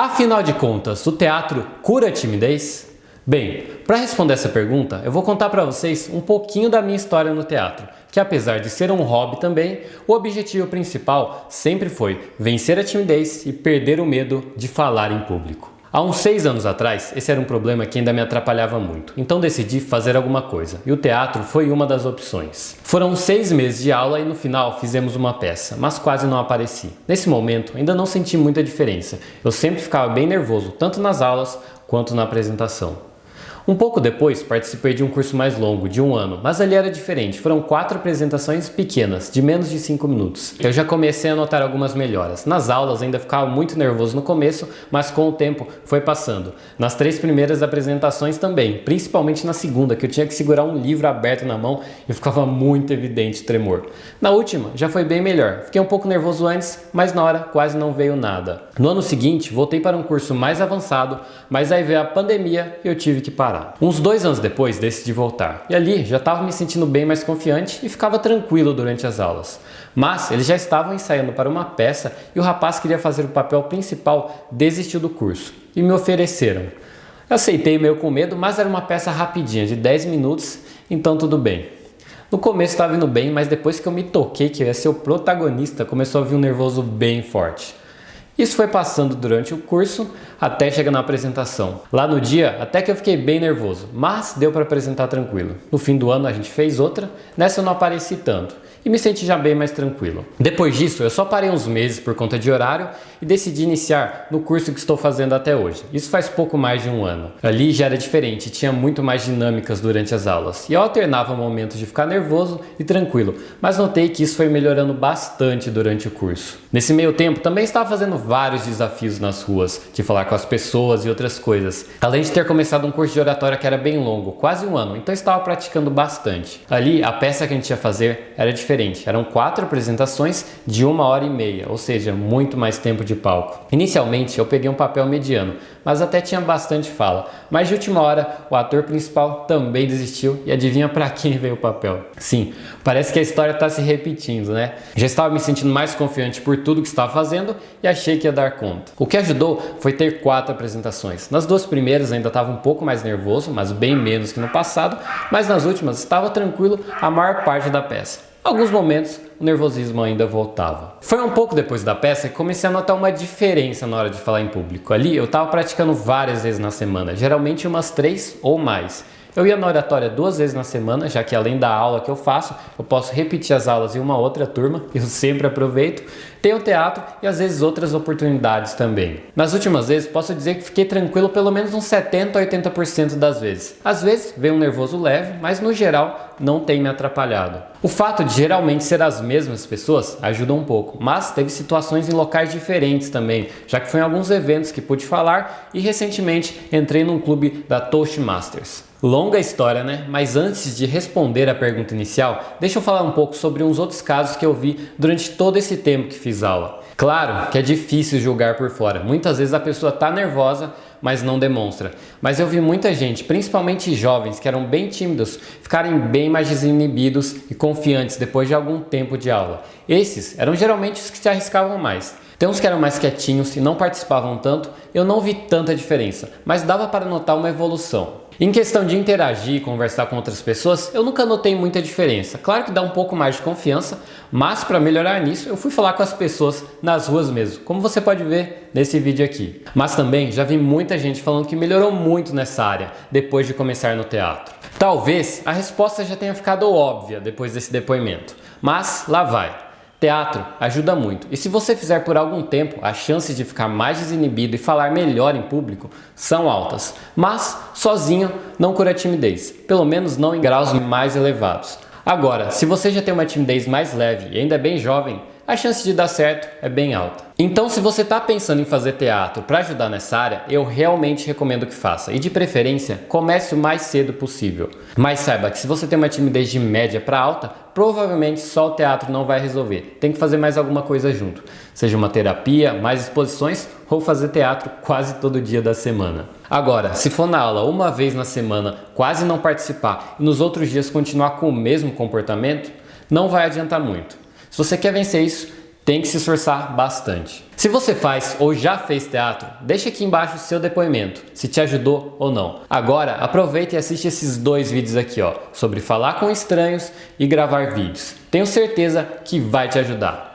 Afinal de contas, o teatro cura a timidez? Bem, para responder essa pergunta, eu vou contar para vocês um pouquinho da minha história no teatro, que apesar de ser um hobby também, o objetivo principal sempre foi vencer a timidez e perder o medo de falar em público. Há uns 6 anos atrás, esse era um problema que ainda me atrapalhava muito, então decidi fazer alguma coisa, e o teatro foi uma das opções. Foram 6 meses de aula e no final fizemos uma peça, mas quase não apareci. Nesse momento, ainda não senti muita diferença, eu sempre ficava bem nervoso, tanto nas aulas quanto na apresentação. Um pouco depois, participei de um curso mais longo, de 1 ano, mas ali era diferente. Foram 4 apresentações pequenas, de menos de 5 minutos. Eu já comecei a notar algumas melhoras. Nas aulas ainda ficava muito nervoso no começo, mas com o tempo foi passando. Nas 3 primeiras apresentações também, principalmente na segunda, que eu tinha que segurar um livro aberto na mão e ficava muito evidente o tremor. Na última, já foi bem melhor. Fiquei um pouco nervoso antes, mas na hora quase não veio nada. No ano seguinte, voltei para um curso mais avançado, mas aí veio a pandemia e eu tive que parar. Uns 2 anos depois, decidi voltar. E ali, já estava me sentindo bem mais confiante e ficava tranquilo durante as aulas. Mas eles já estavam ensaiando para uma peça e o rapaz que queria fazer o papel principal desistiu do curso. E me ofereceram. Eu aceitei meio com medo, mas era uma peça rapidinha, de 10 minutos, então tudo bem. No começo estava indo bem, mas depois que eu me toquei que eu ia ser o protagonista, começou a vir um nervoso bem forte. Isso foi passando durante o curso até chegar na apresentação. Lá no dia, até que eu fiquei bem nervoso, mas deu para apresentar tranquilo. No fim do ano a gente fez outra, nessa eu não apareci tanto e me senti já bem mais tranquilo. Depois disso, eu só parei uns meses por conta de horário e decidi iniciar no curso que estou fazendo até hoje. Isso faz pouco mais de 1 ano. Ali já era diferente, tinha muito mais dinâmicas durante as aulas e eu alternava momentos de ficar nervoso e tranquilo, mas notei que isso foi melhorando bastante durante o curso. Nesse meio tempo, também estava fazendo vários desafios nas ruas, de falar com as pessoas e outras coisas. Além de ter começado um curso de oratória que era bem longo, quase 1 ano, então estava praticando bastante. Ali, a peça que a gente ia fazer era diferente. Eram 4 apresentações de 1h30, ou seja, muito mais tempo de palco. Inicialmente, eu peguei um papel mediano, mas até tinha bastante fala. Mas de última hora, o ator principal também desistiu e adivinha para quem veio o papel? Sim, parece que a história está se repetindo, né? Já estava me sentindo mais confiante por tudo que estava fazendo e achei que ia dar conta. O que ajudou foi ter 4 apresentações. Nas 2 primeiras ainda estava um pouco mais nervoso, mas bem menos que no passado, mas nas últimas estava tranquilo a maior parte da peça. Alguns momentos o nervosismo ainda voltava. Foi um pouco depois da peça que comecei a notar uma diferença na hora de falar em público. Ali eu estava praticando várias vezes na semana, geralmente umas 3 ou mais. Eu ia na oratória 2 vezes na semana, já que além da aula que eu faço, eu posso repetir as aulas em uma outra turma, eu sempre aproveito. Tem o teatro e às vezes outras oportunidades também. Nas últimas vezes, posso dizer que fiquei tranquilo pelo menos uns 70% a 80% das vezes. Às vezes veio um nervoso leve, mas no geral não tem me atrapalhado. O fato de geralmente ser as mesmas pessoas ajuda um pouco, mas teve situações em locais diferentes também, já que foi em alguns eventos que pude falar e recentemente entrei num clube da Toastmasters. Longa história, né? Mas antes de responder a pergunta inicial, deixa eu falar um pouco sobre uns outros casos que eu vi durante todo esse tempo que fiz aula. Claro que é difícil julgar por fora. Muitas vezes a pessoa está nervosa, mas não demonstra. Mas eu vi muita gente, principalmente jovens, que eram bem tímidos, ficarem bem mais desinibidos e confiantes depois de algum tempo de aula. Esses eram geralmente os que se arriscavam mais. Tem uns que eram mais quietinhos e não participavam tanto, eu não vi tanta diferença, mas dava para notar uma evolução. Em questão de interagir e conversar com outras pessoas, eu nunca notei muita diferença. Claro que dá um pouco mais de confiança, mas para melhorar nisso, eu fui falar com as pessoas nas ruas mesmo, como você pode ver nesse vídeo aqui. Mas também já vi muita gente falando que melhorou muito nessa área depois de começar no teatro. Talvez a resposta já tenha ficado óbvia depois desse depoimento, mas lá vai. Teatro ajuda muito, e se você fizer por algum tempo, as chances de ficar mais desinibido e falar melhor em público são altas, mas sozinho não cura a timidez, pelo menos não em graus mais elevados. Agora, se você já tem uma timidez mais leve e ainda é bem jovem, a chance de dar certo é bem alta. Então, se você está pensando em fazer teatro para ajudar nessa área, eu realmente recomendo que faça. E de preferência, comece o mais cedo possível. Mas saiba que se você tem uma timidez de média para alta, provavelmente só o teatro não vai resolver. Tem que fazer mais alguma coisa junto. Seja uma terapia, mais exposições ou fazer teatro quase todo dia da semana. Agora, se for na aula uma vez na semana, quase não participar e nos outros dias continuar com o mesmo comportamento, não vai adiantar muito. Se você quer vencer isso, tem que se esforçar bastante. Se você faz ou já fez teatro, deixa aqui embaixo o seu depoimento, se te ajudou ou não. Agora, aproveita e assiste esses 2 vídeos aqui, sobre falar com estranhos e gravar vídeos. Tenho certeza que vai te ajudar.